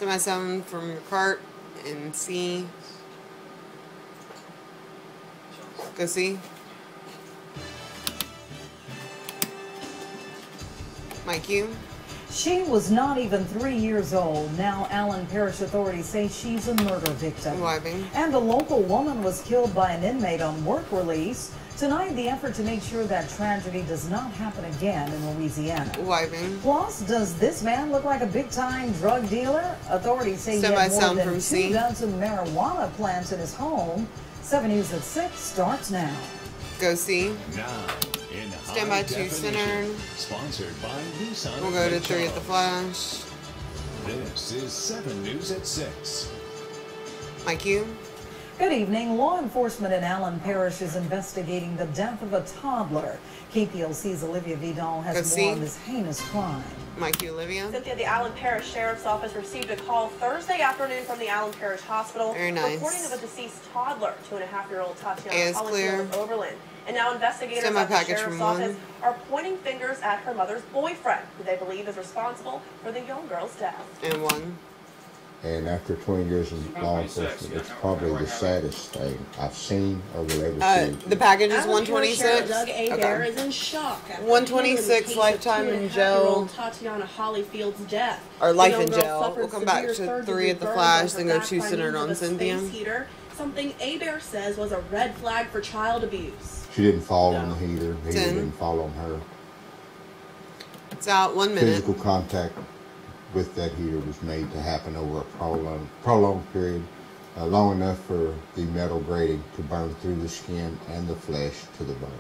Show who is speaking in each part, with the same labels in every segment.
Speaker 1: Semi-sound from your cart and C. Go C. My Q.
Speaker 2: She was not even 3 years old. Now Allen Parish authorities say she's a murder victim.
Speaker 1: Wiping.
Speaker 2: And a local woman was killed by an inmate on work release. Tonight, the effort to make sure that tragedy does not happen again in Louisiana.
Speaker 1: Wiping.
Speaker 2: Plus, does this man look like a big-time drug dealer? Authorities say he had more than 2 dozen marijuana plants in his home. 7 News at 6 starts now.
Speaker 1: Go C.
Speaker 3: Now, in
Speaker 1: stand by 2 center.
Speaker 3: Sponsored by Nissan.
Speaker 1: We'll go to 3 at the flash.
Speaker 3: This is 7 News at 6.
Speaker 1: My Q.
Speaker 2: Good evening. Law enforcement in Allen Parish is investigating the death of a toddler. KPLC's Olivia Vidal has more on this heinous crime.
Speaker 1: Mike, Olivia.
Speaker 4: Cynthia, the Allen Parish Sheriff's Office received a call Thursday afternoon from the Allen Parish Hospital reporting of a deceased toddler, 2.5-year-old Tatiana Hollingsworth of Overland. And now investigators at the Sheriff's Office are pointing fingers at her mother's boyfriend, who they believe is responsible for the young girl's death.
Speaker 1: And 1.
Speaker 5: And after 20 years in law enforcement, it's probably the saddest thing I've seen or will ever see.
Speaker 1: The package is 126.
Speaker 4: Doug Adair is in shock.
Speaker 1: 126 lifetime in jail.
Speaker 4: Tatiana Hollyfield's death.
Speaker 1: Or life in jail. We'll come back to 3 at the flash, then go 2 centered on Cynthia.
Speaker 4: Heater, something Adair says was a red flag for child abuse.
Speaker 5: She didn't fall on the heater. The heater didn't fall on her.
Speaker 1: It's out. 1 minute.
Speaker 5: Physical contact with that heater was made to happen over a prolonged period, long enough for the metal grating to burn through the skin and the flesh to the bone.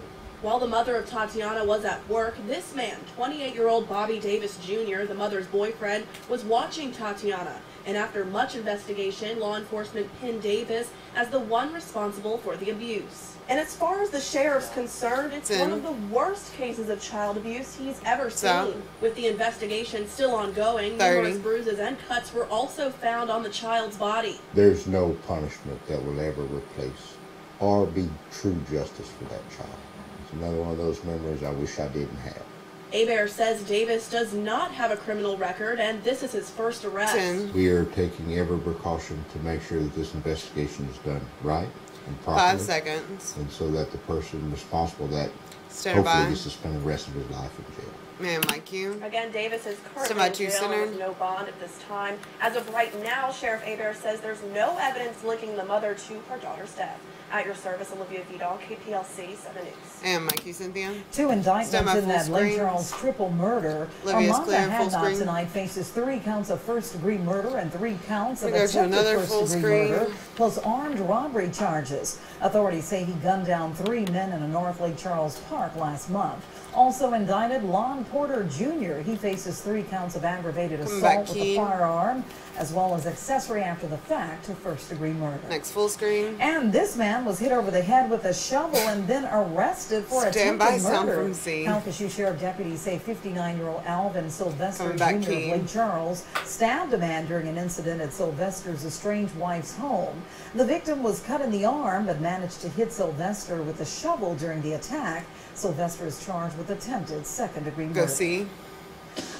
Speaker 4: While the mother of Tatiana was at work, this man, 28-year-old Bobby Davis Jr., the mother's boyfriend, was watching Tatiana. And after much investigation, law enforcement pinned Davis as the one responsible for the abuse. And as far as the sheriff's concerned, it's one of the worst cases of child abuse he's ever seen. With the investigation still ongoing, numerous bruises and cuts were also found on the child's body.
Speaker 5: There's no punishment that will ever replace or be true justice for that child. It's another one of those memories I wish I didn't have.
Speaker 4: Adair says Davis does not have a criminal record, and this is his first arrest.
Speaker 5: We are taking every precaution to make sure that this investigation is done right and properly.
Speaker 1: 5 seconds.
Speaker 5: And so that the person responsible for that
Speaker 1: hopefully
Speaker 5: gets to spend the rest of his life in jail.
Speaker 1: Man, Mike Q.
Speaker 4: Again, Davis is currently in jail with no bond at this time. As of right now, Sheriff Adair says there's no evidence linking the mother to her daughter's death. At your service, Olivia Vidal, KPLC 7 News.
Speaker 1: And Mikey Cynthia.
Speaker 2: 2 indictments in that Lake Charles triple murder. Armanda Hadnot tonight faces 3 counts of first-degree murder and 3 counts of attempted first-degree murder, plus armed robbery charges. Authorities say he gunned down 3 men in a North Lake Charles park last month. Also indicted, Lon Porter Jr. He faces 3 counts of aggravated assault with a firearm, as well as accessory after the fact to first-degree murder.
Speaker 1: Next full screen.
Speaker 2: And this man was hit over the head with a shovel and then arrested for attempted murder. Calcasieu Sheriff deputies say 59-year-old Alvin Sylvester Jr. of Lake Charles stabbed a man during an incident at Sylvester's estranged wife's home. The victim was cut in the arm but managed to hit Sylvester with a shovel during the attack. Sylvester is charged with attempted second-degree murder.
Speaker 1: Go see.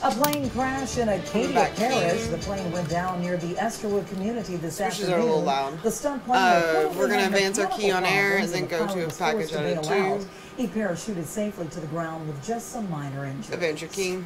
Speaker 2: A plane crash in Acadia Parish. The plane went down near the Esterwood community this afternoon.
Speaker 1: Are a little loud.
Speaker 2: The stunt plane
Speaker 1: we're going to advance our key on air and then go to a package out of 2.
Speaker 2: He parachuted safely to the ground with just some minor injuries.
Speaker 1: Advance your key.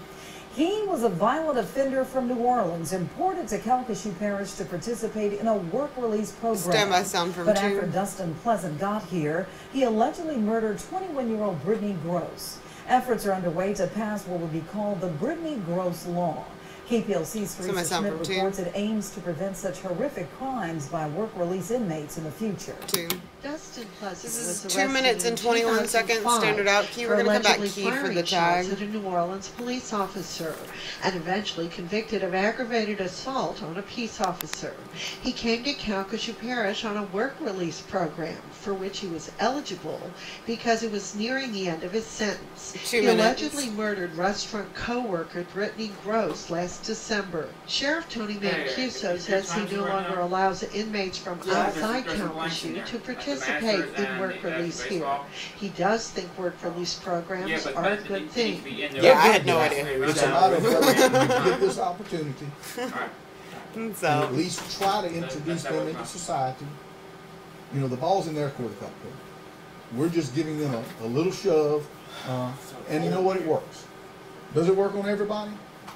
Speaker 2: He was a violent offender from New Orleans, imported to Calcasieu Parish to participate in a work release program.
Speaker 1: Stand by sound from 2.
Speaker 2: But after Dustin Pleasant got here, he allegedly murdered 21-year-old Brittany Gross. Efforts are underway to pass what will be called the Brittany Gross Law. KPLC's Teresa Schmidt reports it aims to prevent such horrific crimes by work release inmates in the future.
Speaker 1: 2.
Speaker 6: Dustin Pleasant
Speaker 1: this is 2 minutes and 21 seconds. Standard out key. We're going to come back key for the tag.
Speaker 6: At a New Orleans police officer and eventually convicted of aggravated assault on a peace officer. He came to Calcasieu Parish on a work release program for which he was eligible because it was nearing the end of his sentence. He allegedly murdered restaurant co-worker Brittany Gross last December. Sheriff Tony Mancuso says he no longer allows inmates from outside Calcasieu to participate in work release here. He does think work release programs are a good thing.
Speaker 1: Yeah, I had no idea.
Speaker 7: It's a lot of fun to get this opportunity. And
Speaker 1: So
Speaker 7: at least try to introduce them into society. You know, the ball's in their court at that point. We're just giving them a little shove, and you know what? It works. Does it work on everybody?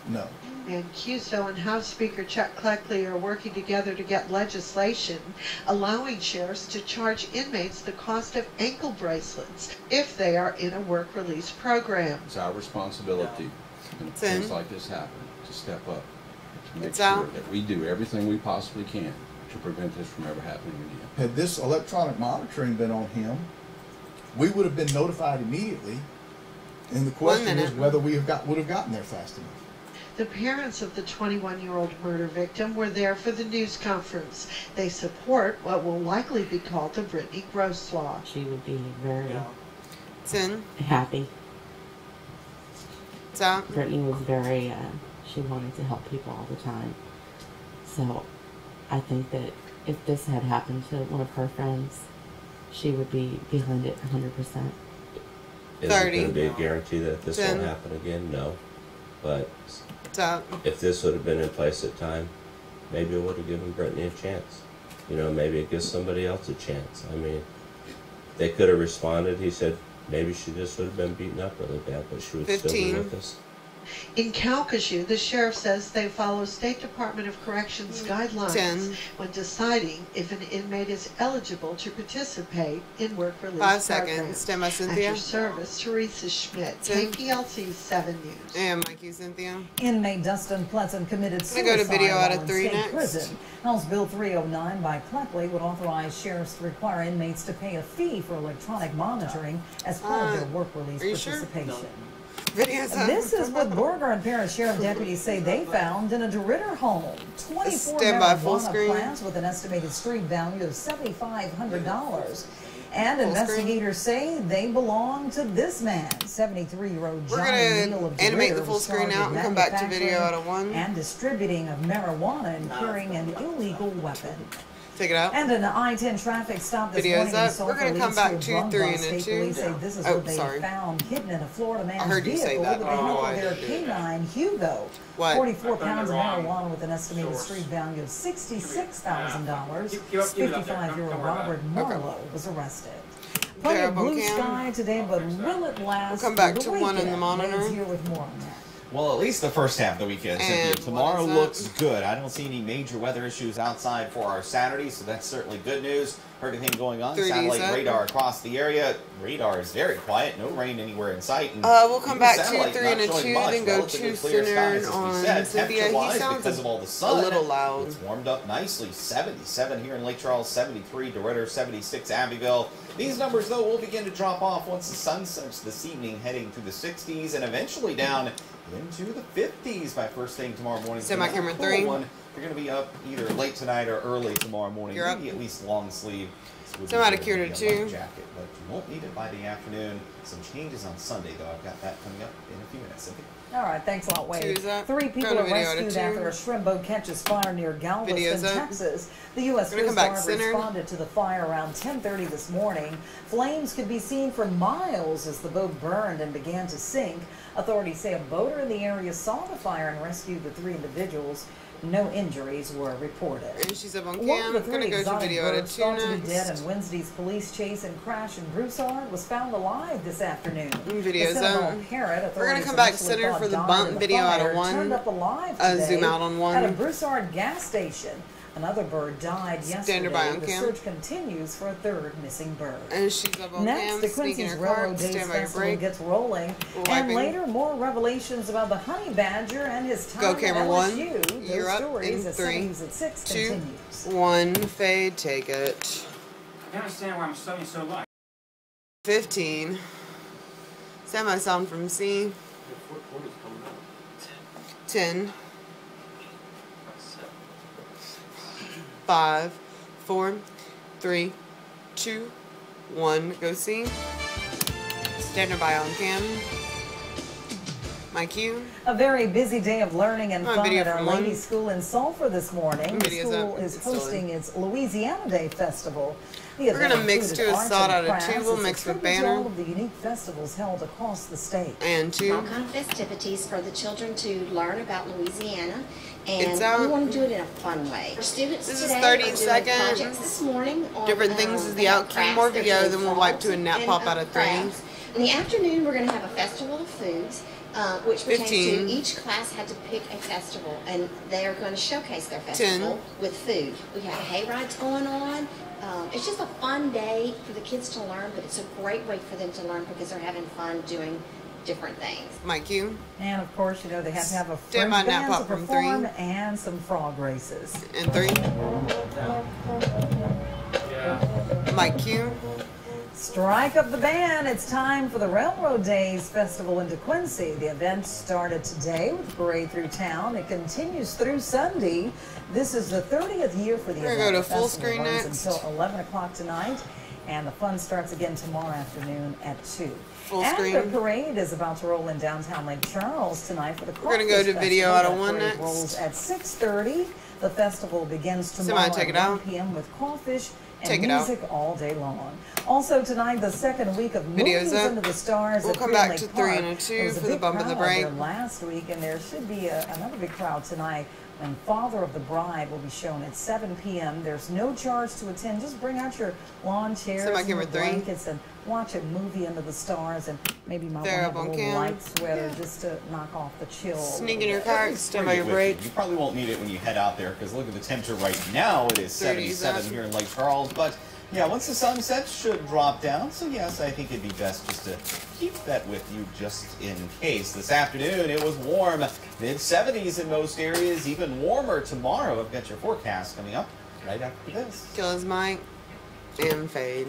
Speaker 7: No.
Speaker 6: And QSO and House Speaker Chuck Cleckley are working together to get legislation allowing sheriffs to charge inmates the cost of ankle bracelets if they are in a work release program.
Speaker 8: It's our responsibility when things like this happen to step up, to make sure that we do everything we possibly can to prevent this from ever happening again.
Speaker 7: Had this electronic monitoring been on him, we would have been notified immediately, and the question is whether we would have gotten there fast enough.
Speaker 6: The parents of the 21-year-old murder victim were there for the news conference. They support what will likely be called the Brittany Gross Law.
Speaker 9: She would be very
Speaker 1: Happy.
Speaker 9: happy. Brittany was very, she wanted to help people all the time. So I think that if this had happened to one of her friends, she would be behind it 100%.
Speaker 10: Is it going to be a guarantee that this won't happen again? No. But if this would have been in place at the time, maybe it would have given Brittany a chance. You know, maybe it gives somebody else a chance. I mean, they could have responded. He said maybe she just would have been beaten up really bad, but she would still be with us.
Speaker 6: In Calcasieu, the sheriff says they follow State Department of Corrections guidelines when deciding if an inmate is eligible to participate in work release
Speaker 1: 5 seconds. Stand by, Cynthia.
Speaker 6: At your service, Teresa Schmidt, KPLC 7 News.
Speaker 1: And Mikey, Cynthia.
Speaker 2: Inmate Dustin Pleasant committed suicide
Speaker 1: go to video out of
Speaker 2: while
Speaker 1: 3
Speaker 2: in state
Speaker 1: next.
Speaker 2: prison. House Bill 309 by Cleckley would authorize sheriffs to require inmates to pay a fee for electronic monitoring as part of their work release participation. This is what Borger and Paris Sheriff deputies say they found in a DeRitter home. 24 marijuana plants with an estimated street value of $7,500. And investigators say they belong to this man, 73-year-old Johnny Neal of DeRitter.
Speaker 1: Animate the full screen out and come back to video out of 1.
Speaker 2: And distributing of marijuana and carrying an illegal weapon.
Speaker 1: Take it out.
Speaker 2: And an I-10 traffic stop this morning in Sulphur.
Speaker 1: We're going to come back to 3 and
Speaker 2: State
Speaker 1: 2.
Speaker 2: Police say this is what they found hidden in a Florida man's
Speaker 1: I heard you say
Speaker 2: vehicle
Speaker 1: that.
Speaker 2: with the help of their canine Hugo. 44 pounds of marijuana with an estimated street value of $66,000. 55-year-old Robert Marlowe was arrested. Plenty of blue sky today, but will it last?
Speaker 1: We'll come back to 1 in the monitor.
Speaker 2: Lane's here with more on that.
Speaker 11: Well, at least the first half of the weekend. Tomorrow looks good. I don't see any major weather issues outside for our Saturday, so that's certainly good news. Everything going on. Satellite radar across the area. Radar is very quiet. No rain anywhere in sight. And
Speaker 1: we'll come back to 3 and 2, then go to center on Cynthia. He sounds
Speaker 11: because of all the sun,
Speaker 1: a little loud.
Speaker 11: It's warmed up nicely. 77 here in Lake Charles, 73 DeRitter, 76 Abbeville. These numbers, though, will begin to drop off once the sun sets this evening, heading to the 60s and eventually down into the 50s by first thing tomorrow morning.
Speaker 1: Semi-camera 3.
Speaker 11: You're going to be up either late tonight or early tomorrow morning.
Speaker 1: You're
Speaker 11: maybe at least long sleeve.
Speaker 1: Semi-accurate 2.
Speaker 11: Jacket, but you won't need it by the afternoon. Some changes on Sunday, though. I've got that coming up in a few minutes. Cynthia.
Speaker 2: All right, thanks a lot, Wade. 3 people are rescued after a shrimp boat catches fire near Galveston, Texas. The U.S. Coast Guard responded to the fire around 10:30 this morning. Flames could be seen for miles as the boat burned and began to sink. Authorities say a boater in the area saw the fire and rescued the 3 individuals. No injuries were reported.
Speaker 1: And she's up on cam. I'm going to go to video out of 2 next.
Speaker 2: To be dead in Wednesday's police chase and crash in Broussard was found alive this afternoon.
Speaker 1: Video's up.
Speaker 2: Parrot,
Speaker 1: we're going to come back center for the bump video out of 1.
Speaker 2: Turned up alive today
Speaker 1: zoom out on 1.
Speaker 2: At a Broussard gas station. Another bird died yesterday. The search continues for a 3rd missing bird.
Speaker 1: And she's up on
Speaker 2: Next, the Quincy's Railroad Days Festival gets rolling. And later, more revelations about the honey badger and his time at LSU. Those stories at 3, at 6
Speaker 1: 2,
Speaker 2: continues.
Speaker 1: 1, fade, take it.
Speaker 12: I don't understand why I'm studying so light.
Speaker 1: 15. Semi-sound from C. 10. 5, 4, 3, 2, 1. Go see. Standing by on cam. My cue.
Speaker 2: A very busy day of learning and fun at Our Lady School in Sulphur this morning. The school is hosting its Louisiana Day Festival.
Speaker 1: We're going to mix to a sod out of 2. We'll mix with banner.
Speaker 2: All of the unique festivals held across the state.
Speaker 1: And 2.
Speaker 13: All kind of festivities for the children to learn about Louisiana. And we want to do it in a fun way. Our students
Speaker 1: This
Speaker 13: today
Speaker 1: is 30
Speaker 13: are
Speaker 1: seconds.
Speaker 13: doing projects this morning on,
Speaker 1: Different things is the out cue. More video, then we'll wipe to a nap pop out of 3.
Speaker 13: In the afternoon, we're going to have a festival of foods, which pertains
Speaker 1: 15.
Speaker 13: to each class had to pick a festival, and they are going to showcase their festival
Speaker 1: 10.
Speaker 13: with food. We have hay rides going on. It's just a fun day for the kids to learn, but it's a great way for them to learn because they're having fun doing different things.
Speaker 1: My cue.
Speaker 2: And of course, you know, they have to have a
Speaker 1: Stand
Speaker 2: French
Speaker 1: by nap
Speaker 2: band to
Speaker 1: pop from
Speaker 2: perform
Speaker 1: 3.
Speaker 2: and some frog races.
Speaker 1: And 3. My cue.
Speaker 2: Strike up the band. It's time for the Railroad Days Festival in DeQuincy. The event started today with a parade through town. It continues through Sunday. This is the 30th year for the event.
Speaker 1: We're going to go to
Speaker 2: The
Speaker 1: full
Speaker 2: festival
Speaker 1: screen
Speaker 2: runs
Speaker 1: next.
Speaker 2: until 11 o'clock tonight, and the fun starts again tomorrow afternoon at 2.
Speaker 1: Full
Speaker 2: and
Speaker 1: screen.
Speaker 2: the parade is about to roll in downtown Lake Charles tonight for the
Speaker 1: We're gonna go to video out of 1
Speaker 2: parade
Speaker 1: next.
Speaker 2: rolls at 6:30. The festival begins tomorrow
Speaker 1: Somebody take
Speaker 2: at
Speaker 1: it
Speaker 2: 1
Speaker 1: out.
Speaker 2: p.m. with crawfish and
Speaker 1: Take it out.
Speaker 2: music all day long. Also tonight, the second week of
Speaker 1: Video's
Speaker 2: Movies
Speaker 1: up.
Speaker 2: Under the Stars
Speaker 1: We'll
Speaker 2: at
Speaker 1: come
Speaker 2: Clear
Speaker 1: back
Speaker 2: Lake
Speaker 1: to 3
Speaker 2: Park.
Speaker 1: and a 2
Speaker 2: There was a
Speaker 1: for the
Speaker 2: big
Speaker 1: bump and the
Speaker 2: crowd
Speaker 1: break.
Speaker 2: there last week, and there should be another big crowd tonight when Father of the Bride will be shown at 7 p.m. There's no charge to attend. Just bring out your lawn chairs
Speaker 1: Semi
Speaker 2: and
Speaker 1: camera
Speaker 2: your
Speaker 1: 3.
Speaker 2: blankets and watch a movie under the stars, and maybe you might want to have a little light sweater just to knock off the chill.
Speaker 1: Sneak in your car, stand by your break.
Speaker 11: You probably won't need it when you head out there because look at the temperature right now. It is 77 here in Lake Charles. But yeah, once the sun sets, should drop down. So yes, I think it'd be best just to keep that with you just in case. This afternoon, it was warm. Mid-70s in most areas, even warmer tomorrow. I've got your forecast coming up right after this.
Speaker 1: Kill his mic and fade.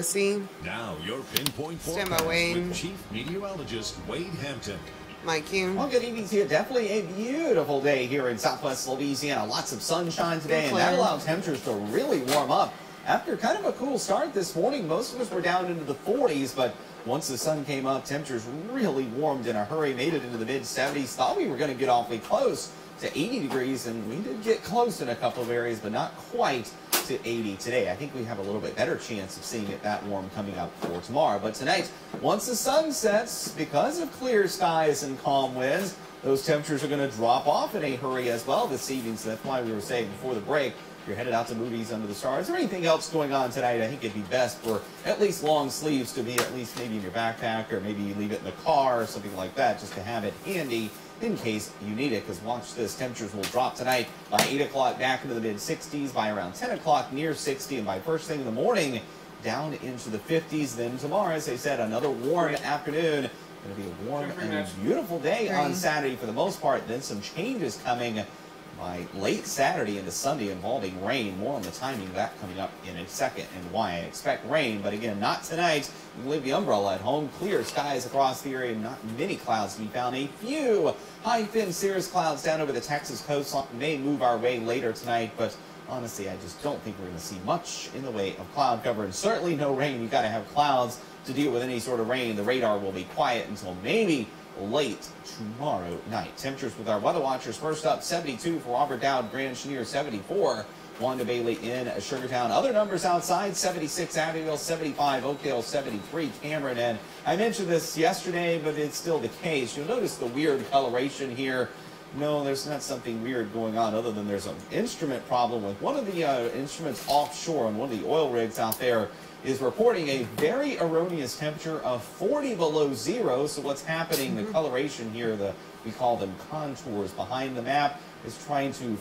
Speaker 1: See?
Speaker 3: Now your pinpoint
Speaker 1: Stand by
Speaker 3: forecast
Speaker 1: Wayne.
Speaker 3: with Chief Meteorologist Wade Hampton.
Speaker 1: My cue.
Speaker 11: Well, good evening to you. Definitely a beautiful day here in Southwest Louisiana. Lots of sunshine today, and that allows temperatures to really warm up. After kind of a cool start this morning, most of us were down into the 40s, but once the sun came up, temperatures really warmed in a hurry, made it into the mid-70s. Thought we were going to get awfully close to 80 degrees, and we did get close in a couple of areas, but not quite to 80 today. I think we have a little bit better chance of seeing it that warm coming up for tomorrow. But tonight, once the sun sets, because of clear skies and calm winds, those temperatures are going to drop off in a hurry as well this evening. So that's why we were saying before the break, if you're headed out to Movies Under the Stars or anything else going on tonight, I think it'd be best for at least long sleeves to be at least maybe in your backpack, or maybe you leave it in the car or something like that, just to have it handy in case you need it. Because watch this, temperatures will drop tonight by 8 o'clock back into the mid-60s, by around 10 o'clock near 60, and by first thing in the morning down into the 50s. Then tomorrow, as I said, another warm afternoon. Going to be a warm and beautiful day on Saturday for the most part. Then some changes coming by late Saturday into Sunday involving rain. More on the timing of that coming up in a second and why I expect rain. But again, not tonight. You can leave the umbrella at home. Clear skies across the area. Not many clouds to be found. A few high-thin cirrus clouds down over the Texas coastline may move our way later tonight. But honestly, I just don't think we're going to see much in the way of cloud cover. And certainly no rain. You've got to have clouds to deal with any sort of rain. The radar will be quiet until maybe late tomorrow night. Temperatures with our weather watchers. First up, 72 for Robert Dowd, Grand Chenier, 74. Wanda Bailey in Sugartown. Other numbers outside, 76 Abbeville, 75 Oakdale, 73 Cameron. And I mentioned this yesterday, but it's still the case. You'll notice the weird coloration here. No, there's not something weird going on other than there's an instrument problem with one of the instruments offshore on one of the oil rigs out there is reporting a very erroneous temperature of 40 below zero. So what's happening, the coloration here, we call them contours behind the map, is trying to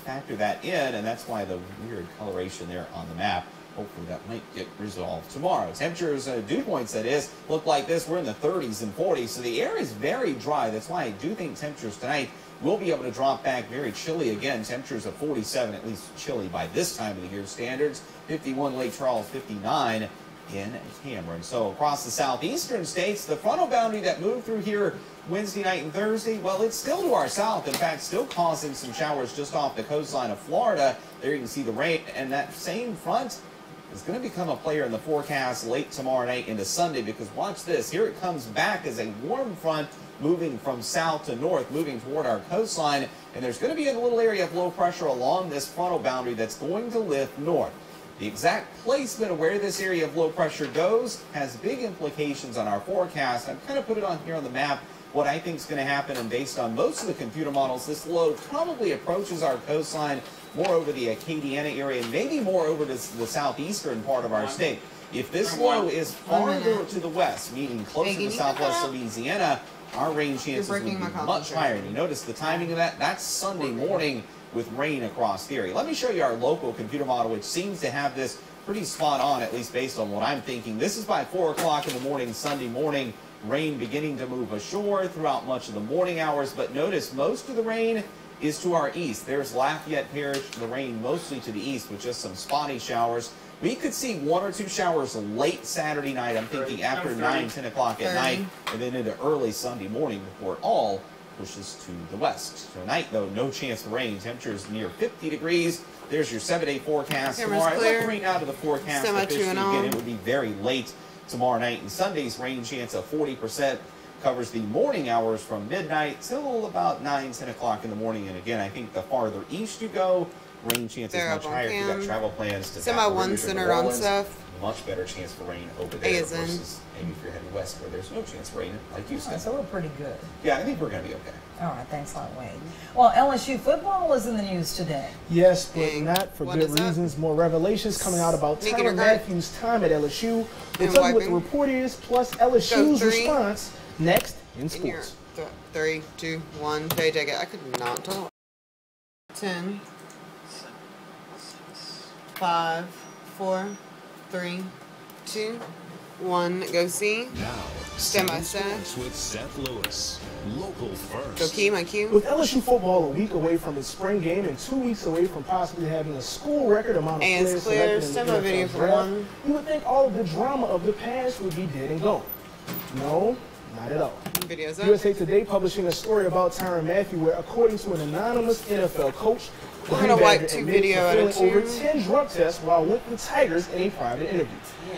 Speaker 11: factor that in, and that's why the weird coloration there on the map. Hopefully that might get resolved tomorrow. Temperatures, dew points that is, look like this. We're in the 30s and 40s, so the air is very dry. That's why I do think temperatures tonight will be able to drop back very chilly again. Temperatures of 47, at least chilly by this time of the year standards. 51 Lake Charles, 59 in Cameron. So across the southeastern states, the frontal boundary that moved through here Wednesday night and Thursday, well, it's still to our south. In fact, still causing some showers just off the coastline of Florida. There you can see the rain, and that same front is going to become a player in the forecast late tomorrow night into Sunday, because watch this. Here it comes back as a warm front moving from south to north, moving toward our coastline, and there's going to be a little area of low pressure along this frontal boundary that's going to lift north. The exact placement of where this area of low pressure goes has big implications on our forecast. I've kind of put it on here on the map what I think is going to happen, and based on most of the computer models, this low probably approaches our coastline more over the Acadiana area, and maybe more over to the southeastern part of our state. If this low is farther to the west, meaning closer to southwest Louisiana, our rain chances would be much higher. And you notice the timing of that? That's Sunday morning with rain across the area. Let me show you our local computer model, which seems to have this pretty spot on, at least based on what I'm thinking. This is by 4 o'clock in the morning, Sunday morning. Rain beginning to move ashore throughout much of the morning hours, but notice most of the rain is to our east. There's Lafayette Parish, the rain mostly to the east with just some spotty showers. We could see 1 or 2 showers late Saturday night, I'm thinking after 9, 10 o'clock at night, and then into early Sunday morning before it all pushes to the west. Tonight, though, no chance of rain. Temperatures near 50 degrees. There's your 7-day forecast tomorrow. Look right now to the forecast. Officially, again, it would be very late tomorrow night. And Sunday's rain chance of 40% covers the morning hours from midnight till about 9, 10 o'clock in the morning. And again, I think the farther east you go, rain chance is much higher. If you've got travel plans to
Speaker 1: Semi-1 centered on stuff.
Speaker 11: Much better chance for rain over there versus maybe if you're heading west where there's no chance for rain, like you said.
Speaker 2: So we're pretty good.
Speaker 11: Yeah, I think we're going to be okay.
Speaker 2: All right, thanks a lot, Wade. Well, LSU football is in the news today.
Speaker 14: Yes, but not for good reasons. More revelations coming out about Tyrann Mathieu' time at LSU. We'll tell you what the report is, plus LSU's response next in sports.
Speaker 1: 3, 2, 1, take it. I could not talk. 10, 5, 4, 3, 2, 1. Go see.
Speaker 3: Now,
Speaker 1: Stand by set.
Speaker 3: with Seth Lewis. Local first.
Speaker 1: Go key, my cue.
Speaker 14: With LSU football a week away from its spring game and 2 weeks away from possibly having a school record amount of players selected in the NFL draft, you would think all of the drama of the past would be dead and gone. No, not at all.
Speaker 1: Videos up.
Speaker 14: USA Today publishing a story about Tyrann Mathieu where, according to an anonymous NFL coach,
Speaker 1: we're going to wipe 2 video out of 2.
Speaker 14: Over 10 drug tests while with the Tigers in a private interview.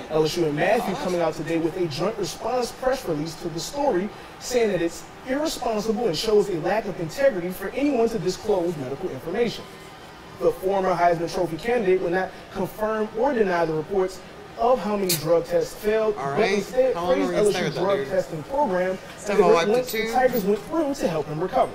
Speaker 14: LSU and Mathieu coming out today with a joint response press release to the story, saying that it's irresponsible and shows a lack of integrity for anyone to disclose medical information. The former Heisman Trophy candidate will not confirm or deny the reports of how many drug tests failed, but instead praised LSU's drug testing program and the links the Tigers went through to help him recover.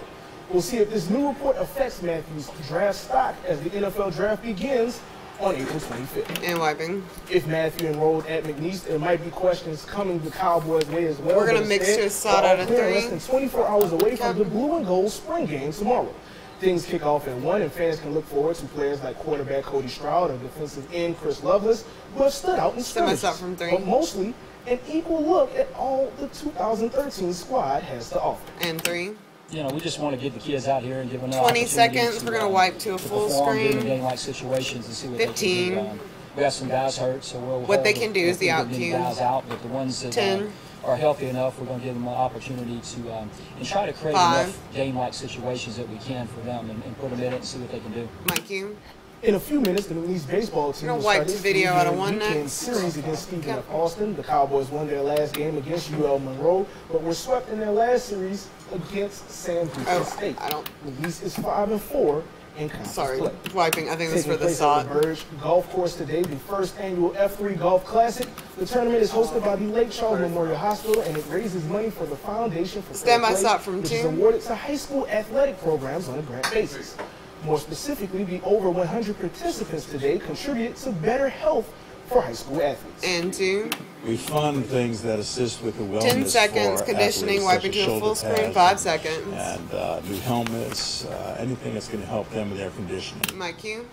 Speaker 14: We'll see if this new report affects Mathieu's draft stock as the NFL draft begins on April 25th.
Speaker 1: And wiping.
Speaker 14: If Mathieu enrolled at McNeese, there might be questions coming the Cowboys' way as well.
Speaker 1: We're going to mix to a side out of 3.
Speaker 14: Less than 24 hours away from the blue and gold spring game tomorrow. Things kick off at 1, and fans can look forward to players like quarterback Cody Stroud and defensive end Chris Lovelace, who have stood out in scrimmages. But mostly, an equal look at all the 2013 squad has to offer.
Speaker 1: And 3.
Speaker 15: You know, we just want to get the kids out here and give them
Speaker 1: 20 seconds. We're going to wipe to a full screen.
Speaker 15: Game-like situations and see what
Speaker 1: 15.
Speaker 15: They can do. We got some guys hurt, so we'll
Speaker 1: what they can do is the out cue.
Speaker 15: Guys out, but the ones that
Speaker 1: 10.
Speaker 15: Are healthy enough, we're going to give them an opportunity to and try to create
Speaker 1: 5.
Speaker 15: enough game-like situations that we can for them and put them in it and see what they can do.
Speaker 1: My cue.
Speaker 14: In a few minutes, the McNeese baseball team will start its video out of 1 next series against Stephen F. Austin. The Cowboys won their last game against UL Monroe, but were swept in their last series against Sam Houston State. McNeese is 5-4 in conference play.
Speaker 1: Wiping. I think this is for the
Speaker 14: Sod. Burge Golf Course today, the first annual F3 Golf Classic. The tournament is hosted by the Lake Charles Memorial Hospital, and it raises money for the Foundation for Fair Play, which is awarded to high school athletic programs on a grant basis. More specifically, the over 100 participants today contributed to better health for high school athletes.
Speaker 1: And 2.
Speaker 16: We fund things that assist with the wellness
Speaker 1: 10 seconds, conditioning, wiping to a full screen, 5 seconds.
Speaker 16: And new helmets, anything that's going to help them with their conditioning.
Speaker 1: My cue.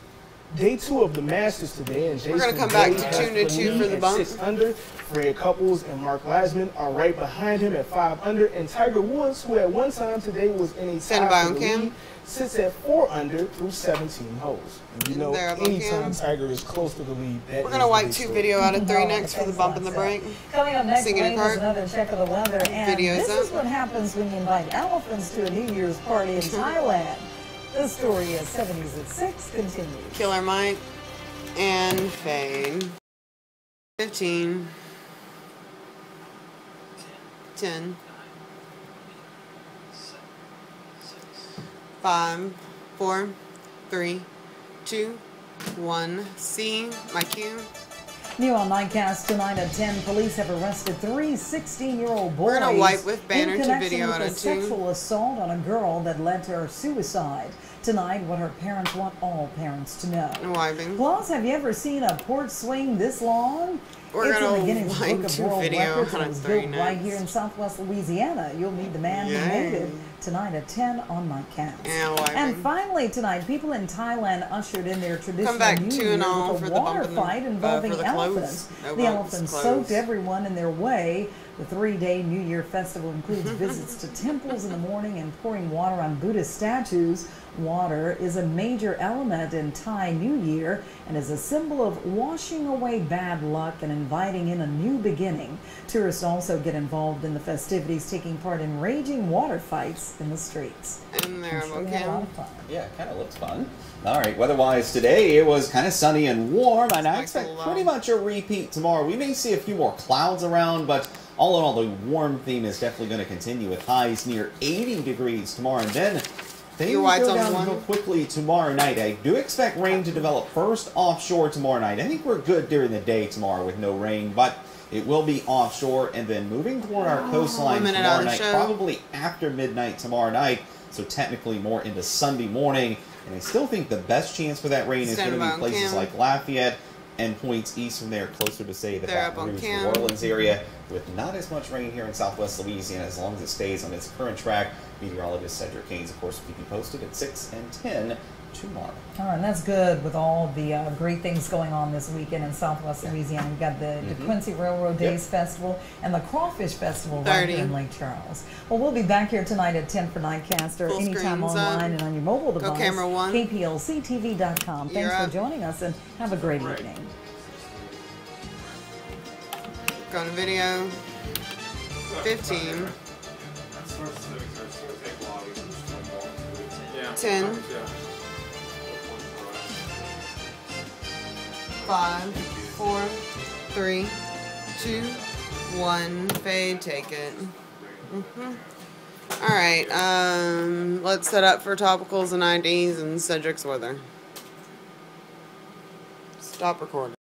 Speaker 14: Day 2 of the Masters today, and Jason
Speaker 1: we're going to come back to 2 for the bump.
Speaker 14: 6 under. Fred Couples and Mark Leisman are right behind him at 5 under, and Tiger Woods, who at one time today was in a tie for the lead, sits at 4 under through 17 holes. And you know, anytime Tiger is close to the lead, that
Speaker 1: we're going to wipe 2 video out of 3 next for the bump and the break.
Speaker 2: Coming up next, is another check of the weather, and this is what happens when you invite elephants to a New Year's party in Thailand. This story is 70s at 6 continues.
Speaker 1: Killer Mike and fade. 15. 10. 5, 4, 3, 2, 1. C. My cue.
Speaker 2: New on Nightcast tonight at 10, police have arrested 3 16-year-old boys
Speaker 1: We're gonna wipe with banner
Speaker 2: in
Speaker 1: to
Speaker 2: connection
Speaker 1: video
Speaker 2: with
Speaker 1: on
Speaker 2: a
Speaker 1: it too.
Speaker 2: sexual assault on a girl that led to her suicide. Tonight, what her parents want all parents to know.
Speaker 1: Wiping.
Speaker 2: Plus, have you ever seen a porch swing this long?
Speaker 1: We're
Speaker 2: It's in
Speaker 1: gonna
Speaker 2: the Guinness
Speaker 1: wipe
Speaker 2: Book of
Speaker 1: to
Speaker 2: World
Speaker 1: video
Speaker 2: Records, and
Speaker 1: on
Speaker 2: it was
Speaker 1: three
Speaker 2: built right
Speaker 1: next.
Speaker 2: here in Southwest Louisiana. You'll meet the man who made it tonight at 10 on Nightcast. And finally tonight, people in Thailand ushered in their traditional
Speaker 1: back
Speaker 2: New
Speaker 1: 2
Speaker 2: Year
Speaker 1: and all
Speaker 2: with
Speaker 1: for
Speaker 2: a
Speaker 1: the
Speaker 2: water
Speaker 1: bump in the-
Speaker 2: fight involving
Speaker 1: for the clothes.
Speaker 2: elephants.
Speaker 1: No
Speaker 2: The
Speaker 1: bumps,
Speaker 2: elephants
Speaker 1: clothes.
Speaker 2: soaked everyone in their way. The 3-day New Year festival includes visits to temples in the morning and pouring water on Buddhist statues. Water is a major element in Thai New Year and is a symbol of washing away bad luck and inviting in a new beginning. Tourists also get involved in the festivities, taking part in raging water fights in the streets.
Speaker 1: And there,
Speaker 2: I'm sure we had a lot of fun.
Speaker 11: Yeah, kind of looks fun. All right, weather-wise today, it was kind of sunny and warm, and I expect pretty much a repeat tomorrow. We may see a few more clouds around, but all in all, the warm theme is definitely going to continue with highs near 80 degrees tomorrow. And then things go downhill quickly tomorrow night. I do expect rain to develop first offshore tomorrow night. I think we're good during the day tomorrow with no rain, but it will be offshore and then moving toward our coastline tomorrow night, probably after midnight tomorrow night. So technically more into Sunday morning. And I still think the best chance for that rain is going to be places like Lafayette and points east from there, closer to, say, the Baton Rouge, New Orleans area, with not as much rain here in Southwest Louisiana as long as it stays on its current track. Meteorologist Cedric Haynes, of course, will keep you posted at 6 and 10 tomorrow.
Speaker 2: All right, and that's good with all the great things going on this weekend in Southwest Louisiana. We've got the DeQuincy Railroad Days Festival and the Crawfish Festival right here in Lake Charles. Well, we'll be back here tonight at 10 for Nightcast or anytime online and on your mobile device.
Speaker 1: Camera 1.
Speaker 2: KPLC-TV.com. Thanks for joining us and have a great evening.
Speaker 1: Go to video 15. 10. 5, 4, 3, 2, 1. Fade, take it. All right, let's set up for topicals and IDs and Cedric's weather. Stop recording.